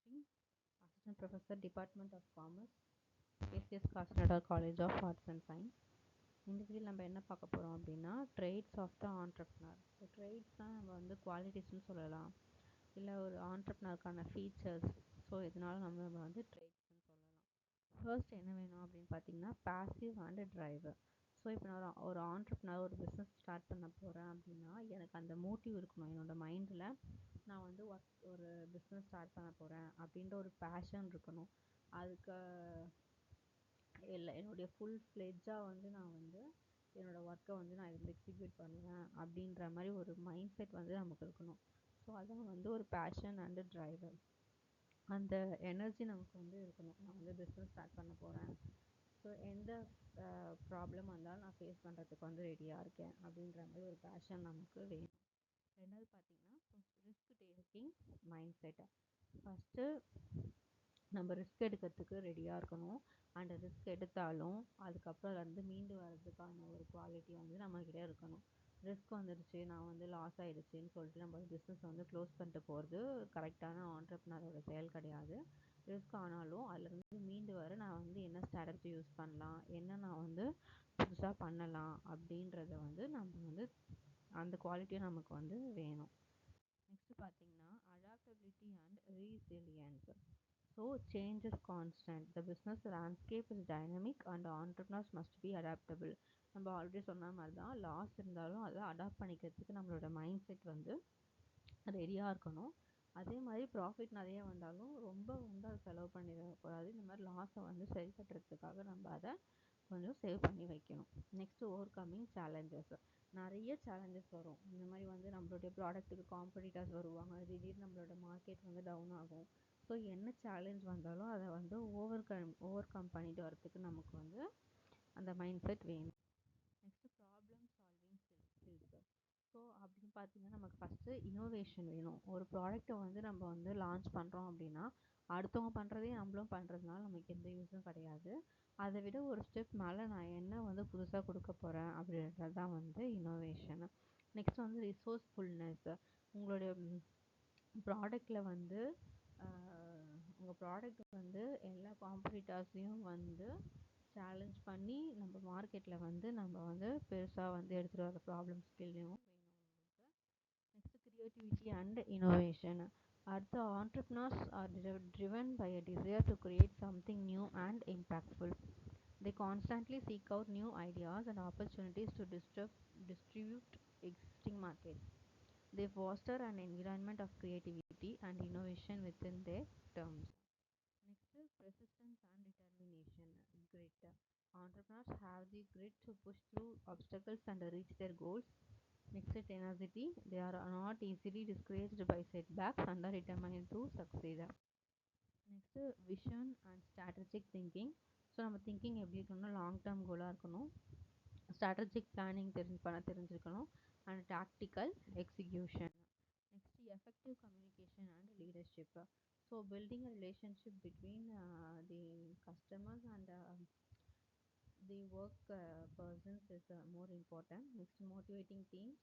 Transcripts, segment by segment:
Singh, Assistant Professor, Department of Commerce, ACS Kasnada College of Arts and Science. இந்த வீடியோவில் நம்ம என்ன பார்க்க போகிறோம் அப்படின்னா traits of the entrepreneur. So traits தான் நம்ம வந்து குவாலிட்டிஸ்னு சொல்லலாம், இல்லை ஒரு ஆண்டர்ப்ரனருக்கான ஃபீச்சர்ஸ். ஸோ இதனால நம்ம வந்து ட்ரேட்ஸ்னு சொல்லலாம். ஃபர்ஸ்ட் என்ன வேணும் அப்படின்னு பார்த்தீங்கன்னா பாசிவ் அண்ட் டிரைவர். ஸோ இப்போ நான் ஒரு ஆண்டர்ப்ரனர் ஒரு பிஸ்னஸ் ஸ்டார்ட் பண்ண போகிறேன் அப்படின்னா எனக்கு அந்த மோட்டிவ் இருக்கணும். என்னோடய மைண்டில் நான் வந்து ஒரு பிஸ்னஸ் ஸ்டார்ட் பண்ண போகிறேன் அப்படின்ற ஒரு பேஷன் இருக்கணும். அதுக்கு இல்லை என்னுடைய ஃபுல் ஃப்ளெட்ஜாக வந்து நான் வந்து என்னோடய ஒர்க்கை வந்து நான் இதில் எக்ஸிக்யூட் பண்ணுவேன் அப்படின்ற மாதிரி ஒரு மைண்ட் செட் வந்து நமக்கு இருக்கணும். ஸோ அதான் வந்து ஒரு பேஷன் அண்டு டிரைவர். அந்த எனர்ஜி நமக்கு வந்து இருக்கணும். நான் வந்து பிஸ்னஸ் ஸ்டார்ட் பண்ண போகிறேன், ஸோ எந்த ப்ராப்ளம் வந்தாலும் நான் ஃபேஸ் பண்ணுறதுக்கு வந்து ரெடியாக இருக்கேன் அப்படின்ற மாதிரி ஒரு பேஷன் நமக்கு வேணும். ரெண்டாவது பார்த்தீங்கன்னா ரிஸ்க் டேக்கிங் மைண்ட் செட்டை. ஃபஸ்ட்டு நம்ம ரிஸ்க் எடுக்கிறதுக்கு ரெடியாக இருக்கணும். அண்ட் ரிஸ்க் எடுத்தாலும் அதுக்கப்புறம் அதுலேருந்து மீண்டு வர்றதுக்கான ஒரு குவாலிட்டி வந்து நம்மக்கிட்ட இருக்கணும். ரிஸ்க் வந்துடுச்சு, நான் வந்து லாஸ் ஆகிடுச்சின்னு சொல்லிட்டு நம்ம பிஸ்னஸ் வந்து க்ளோஸ் பண்ணிட்டு போகிறது கரெக்டான ஆண்டர்ப்ரனரோட செயல் கிடையாது. ரிஸ்க் ஆனாலும் அதுலேருந்து மீண்டு வர நான் வந்து என்ன ஸ்ட்ராட்டஜி யூஸ் பண்ணலாம், என்ன நான் வந்து புதுசாக பண்ணலாம் அப்படின்றத வந்து நம்ம வந்து அந்த குவாலிட்டியும் நமக்கு வந்து வேணும். நெக்ஸ்ட் பார்த்தீங்கன்னா adaptability and resilience. So change is constant, the business landscape is dynamic and entrepreneurs must be adaptable. நம்ம ஆல்ரெடி சொன்ன மாதிரி தான், லாஸ் இருந்தாலும் அதை அடாப்ட் பண்ணிக்கிறதுக்கு நம்மளோட மைண்ட் செட் வந்து ரெடியாக இருக்கணும். அதே மாதிரி ப்ராஃபிட் நிறைய வந்தாலும் ரொம்ப வந்து அதை செலவு பண்ணிடக்கூடாது. இந்த மாதிரி லாஸை வந்து சரி கட்டுறதுக்காக நம்ம அதை கொஞ்சம் சேவ் பண்ணி வைக்கணும். Next over coming challenges. நிறைய சேலஞ்சஸ் வரும். இந்த மாதிரி வந்து நம்மளுடைய ப்ராடக்ட்டுக்கு காம்படிட்டர்ஸ் வருவாங்க, திடீர்னு நம்மளோட மார்க்கெட் வந்து டவுன் ஆகும். ஸோ என்ன சேலஞ்ச் வந்தாலும் அதை வந்து ஓவர் கம் பண்ணிட்டு வரத்துக்கு நமக்கு வந்து அந்த மைண்ட் செட் வேணும். Next problem solving skills. So அப்படின்னு பார்த்தீங்கன்னா நமக்கு ஃபஸ்ட்டு இனோவேஷன் வேணும். ஒரு ப்ராடக்ட்டை வந்து நம்ம வந்து லான்ச் பண்ணுறோம் அப்படின்னா அடுத்தவங்க பண்ணுறதே நம்மளும் பண்ணுறதுனால நமக்கு எந்த யூஸும் கிடையாது. அதை விட ஒரு ஸ்டெப் மேலே நான் என்ன வந்து புதுசாக கொடுக்க போகிறேன் அப்படின்றது தான் வந்து இனோவேஷன். நெக்ஸ்ட் வந்து ரிசோர்ஸ்ஃபுல்னஸ். உங்களுடைய ப்ராடக்டில் வந்து உங்கள் ப்ராடக்ட் வந்து எல்லா காம்படிட்டர்ஸையும் வந்து சேலஞ்ச் பண்ணி நம்ம மார்க்கெட்டில் வந்து நம்ம வந்து பெருசாக வந்து எடுத்துகிட்டு வர ப்ராப்ளம் ஸ்கில்லையும் வேணும் உங்களுக்கு. Next creativity and innovation. அடுத்த entrepreneurs are driven by a desire to create something new and impactful. They constantly seek out new ideas and opportunities to distribute existing markets. They foster an environment of creativity and innovation within their terms. Next is persistence and determination. Grit. Entrepreneurs have the grit to push through obstacles and reach their goals. Next is tenacity. They are not easily discouraged by setbacks and are determined to succeed. Next vision and strategic thinking. So நம்ம thinking எப்படி இருக்கணும்னா long term கோலாக இருக்கணும், strategic planning தெரிஞ்சிருக்கணும், and tactical execution. Next effective communication and leadership. So building a relationship between the customers and the work persons is more important. Next motivating teams.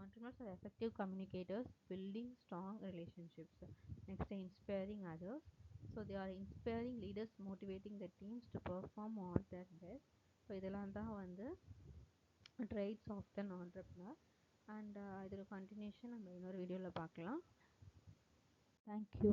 Entrepreneurs are effective communicators, building strong relationships. Next inspiring others. So they are inspiring leaders, motivating the teams to perform on their best. So இதெல்லாம் தான் வந்து traits of an entrepreneur. And இதோட continuation நம்ம இன்னொரு வீடியோவில் பார்க்கலாம். Thank you.